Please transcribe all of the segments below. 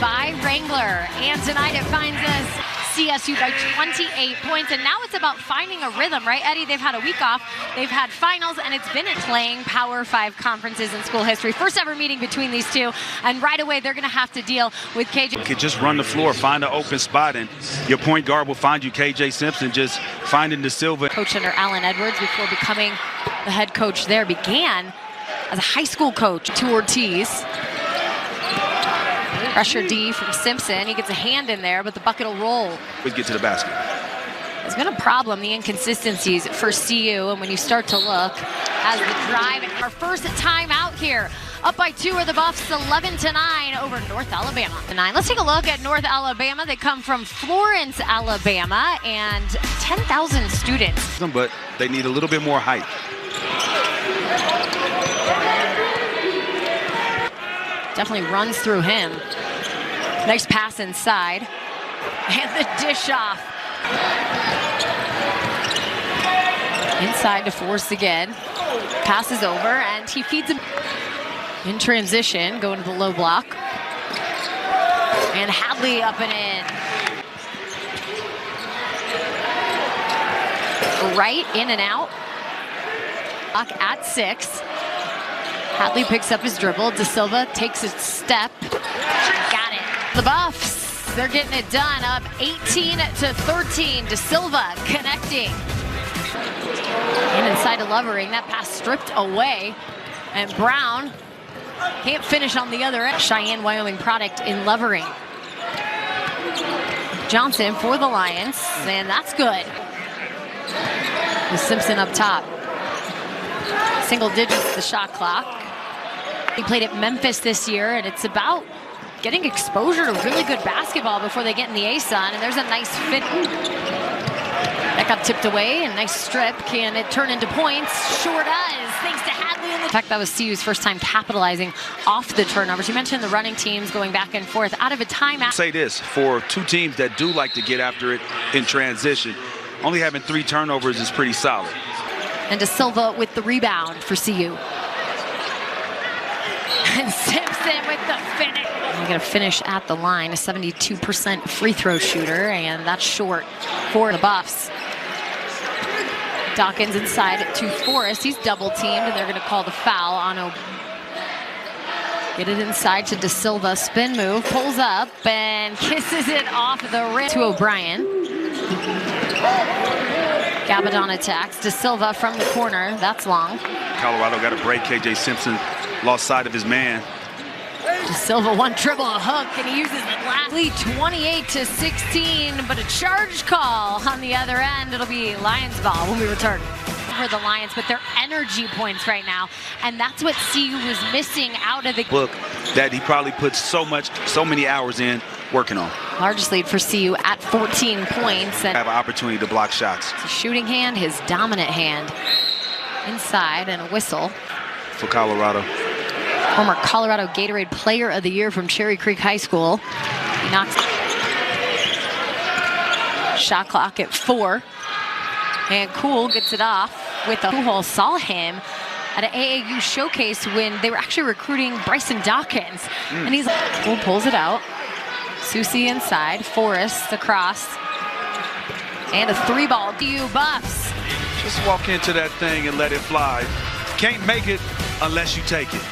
by Wrangler. And tonight it finds us CSU by 28 points, and now it's about finding a rhythm, right, Eddie? They've had a week off, they've had finals, and it's been playing Power 5 conferences in school history. First ever meeting between these two, and right away they're going to have to deal with KJ. You could just run the floor, find an open spot, and your point guard will find you, KJ Simpson, just finding the silver. Coach under Alan Edwards before becoming the head coach there, began as a high school coach to Ortiz. Pressure D from Simpson. He gets a hand in there, but the bucket will roll. We get to the basket. It's been a problem, the inconsistencies for CU, and when you start to look as the drive, our first time out here. Up by 2 are the Buffs, 11-9 over North Alabama. Let's take a look at North Alabama. They come from Florence, Alabama, and 10,000 students. But they need a little bit more height. Definitely runs through him. Nice pass inside. And the dish off. Inside to Force again. Passes over, and he feeds him in transition, going to the low block. And Hadley up and in. Right, in and out. Clock at 6. Hadley picks up his dribble. De Silva takes a step. Got it. The Buffs, they're getting it done. Up 18-13. De Silva connecting. And inside to Lovering. That pass stripped away. And Brown can't finish on the other end. Cheyenne, Wyoming product in Lovering. Johnson for the Lions. And that's good. With Simpson up top. Single digits the shot clock. He played at Memphis this year, and it's about getting exposure to really good basketball before they get in the ASUN, and there's a nice fit. That got tipped away, and nice strip. Can it turn into points? Sure does, thanks to Hadley. In fact, that was CU's first time capitalizing off the turnovers. You mentioned the running teams going back and forth out of a timeout. Say this, for two teams that do like to get after it in transition, only having 3 turnovers is pretty solid. And De Silva with the rebound for CU. And Simpson with the finish. We're going to finish at the line, a 72% free throw shooter, and that's short for the Buffs. Dawkins inside to Forrest. He's double teamed, and they're going to call the foul on Get it inside to De Silva. Spin move, pulls up, and kisses it off the rim to O'Brien. Gabadon attacks. De Silva from the corner. That's long. Colorado got a break. KJ Simpson lost sight of his man. De Silva, one dribble, a hook, and he uses it lastly. 28-16, but a charge call on the other end. It'll be Lions ball when we return. For the Lions, but they're energy points right now, and that's what CU was missing out of the book that he probably put so many hours in working on. Largest lead for CU at 14 points. And have an opportunity to block shots. It's a shooting hand, his dominant hand. Inside, and a whistle. For Colorado. Former Colorado Gatorade Player of the Year from Cherry Creek High School. He knocks. Shot clock at 4. And Cool gets it off with a hole. Saw him at an AAU showcase when they were actually recruiting Bryson Dawkins. And he's like, Cool pulls it out. Susie inside, Forrest across. And a 3-ball. CU Buffs. Just walk into that thing and let it fly. Can't make it unless you take it.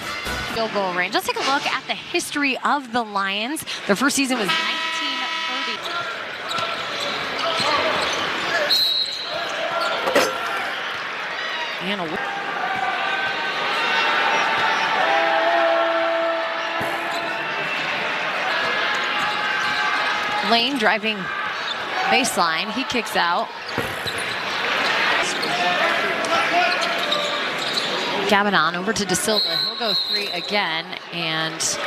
Field goal range. Let's take a look at the history of the Lions. Their first season was 1930. And Lane driving baseline. He kicks out. Gabadon over to De Silva. He'll go 3 again, and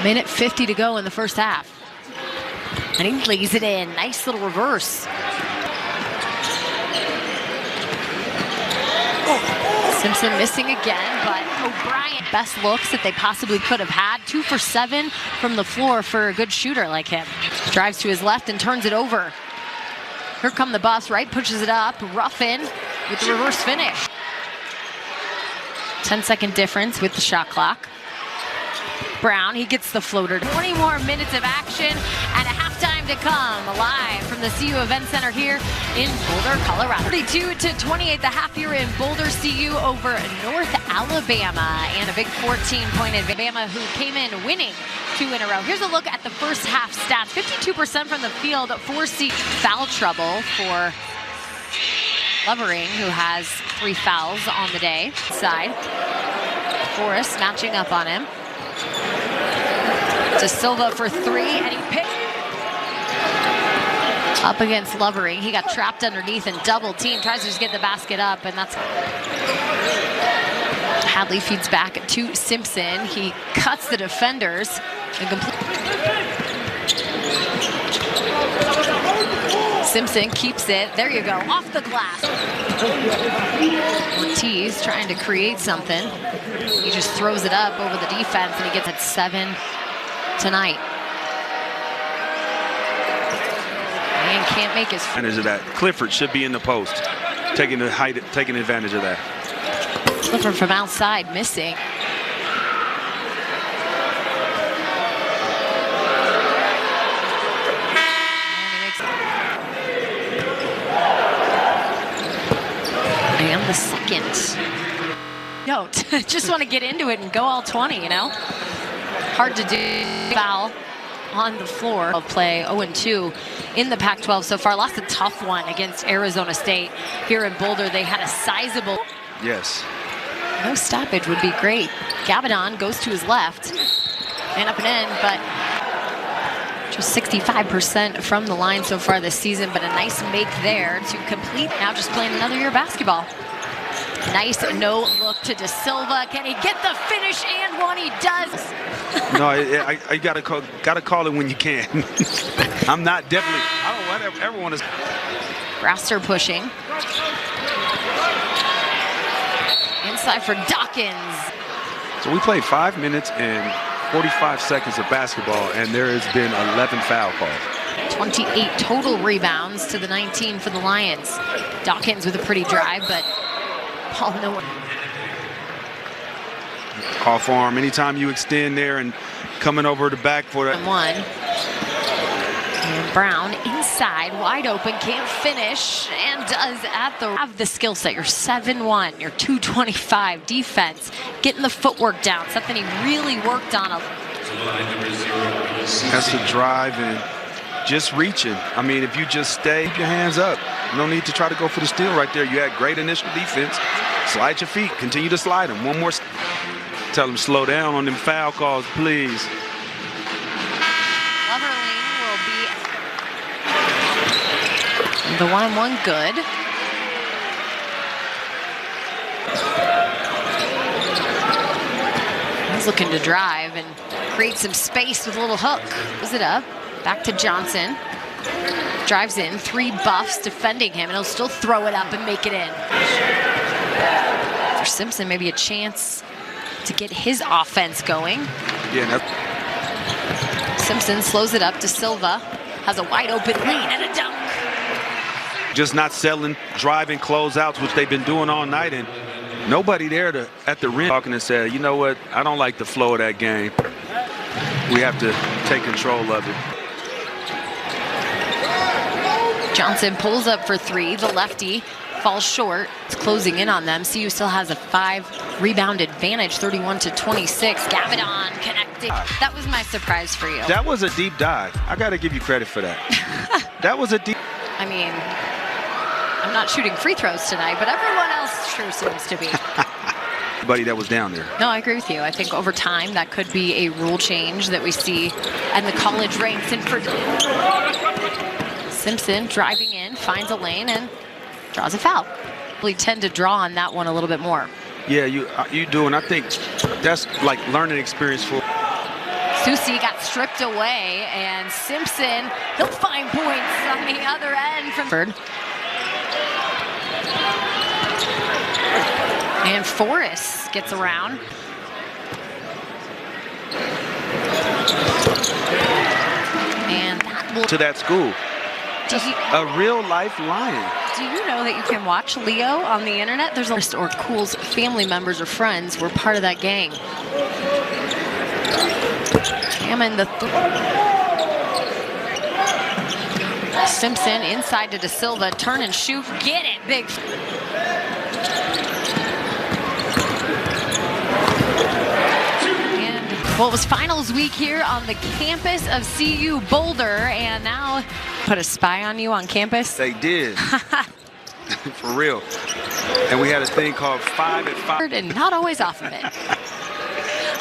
a minute 50 to go in the first half. And he lays it in. Nice little reverse. Simpson missing again, but O'Brien, best looks that they possibly could have had. 2 for 7 from the floor for a good shooter like him. Drives to his left and turns it over. Here come the Buffs, right? Pushes it up. Ruffin with the reverse finish. 10-second difference with the shot clock. Brown, he gets the floater. 20 more minutes of action and a halftime to come. Live from the CU Event Center here in Boulder, Colorado. 32-28, the half here in Boulder. CU over North Alabama, and a big 14-point advantage. Alabama, who came in winning 2 in a row. Here's a look at the first half stats. 52% from the field for CU. Foul trouble for Lovering, who has 3 fouls on the day. Side. Forrest matching up on him. To Silva for 3, and he picked up against Lovering. He got trapped underneath and double team. Tries to just get the basket up, and that's Hadley feeds back to Simpson. He cuts the defenders and Simpson keeps it. There you go, off the glass. Ortiz trying to create something. He just throws it up over the defense, and he gets at 7 tonight. And can't make his advantage of that. Clifford should be in the post, taking advantage of that. Clifford from outside missing. And the second. Don't just want to get into it and go all 20, you know. Hard to do. Foul on the floor of play. 0-2 in the Pac-12 so far. Lost a tough one against Arizona State here in Boulder. They had a sizable. Yes. No stoppage would be great. Gabadon goes to his left and up and in, but just 65% from the line so far this season, but a nice make there to complete. Now just playing another year of basketball. Nice no look to De Silva. Can he get the finish and one? He does. No, I gotta call it when you can. I'm not definitely. I don't want everyone is. Grasser pushing. Inside for Dawkins. So we played 5 minutes and 45 seconds of basketball, and there has been 11 foul calls. 28 total rebounds to the 19 for the Lions. Dawkins with a pretty drive, but Paul nowhere. Call for him anytime you extend there and coming over the back for that. 1. And Brown inside, wide open, can't finish, and does have the skill set. You're 7'1", you're 225 defense, getting the footwork down, something he really worked on. That's the drive and just reaching. I mean, if you just stay, keep your hands up. No need to try to go for the steal right there. You had great initial defense. Slide your feet, continue to slide them. One more. Tell them slow down on them foul calls, please. The 1-1 good. He's looking to drive and create some space with a little hook. Pulls it up. Back to Johnson. Drives in. 3 buffs defending him, and he'll still throw it up and make it in. For Simpson, maybe a chance to get his offense going. Yeah. Simpson slows it up to Silva. Has a wide open lane and a dunk. Just not settling, driving closeouts, which they've been doing all night, and nobody there at the rim talking and said, you know what, I don't like the flow of that game. We have to take control of it. Johnson pulls up for 3. The lefty falls short. It's closing in on them. CU still has a 5-rebound advantage, 31-26. Gabadon connecting. That was my surprise for you. That was a deep dive. I got to give you credit for that. That was a deep. I mean, I'm not shooting free throws tonight, but everyone else sure seems to be. Everybody that was down there. No, I agree with you. I think over time that could be a rule change that we see, and the college ranks in for Simpson driving in, finds a lane, and draws a foul. We tend to draw on that one a little bit more. Yeah, you do, and I think that's like learning experience for. Susi got stripped away, and Simpson, he'll find points on the other end from Bird. And Forrest gets around. And that will to that school. A real life lion. Do you know that you can watch Leo on the internet? There's or Cool's family members or friends were part of that gang. Hammond the Simpson inside to Da Silva, turn and shoot, get it, big. And well, it was finals week here on the campus of CU Boulder, and now put a spy on you on campus. They did. For real. And we had a thing called 5 at 5. And not always off of it.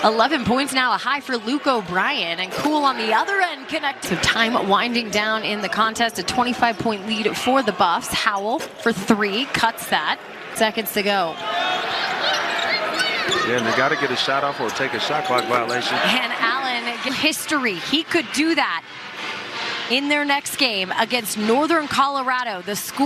11 points now, a high for Luke O'Brien, and Cool on the other end connects. So time winding down in the contest, a 25-point lead for the Buffs. Howell for 3, cuts that. Seconds to go. Yeah, and they got to get a shot off or take a shot clock violation. And Allen, history, he could do that in their next game against Northern Colorado, the school.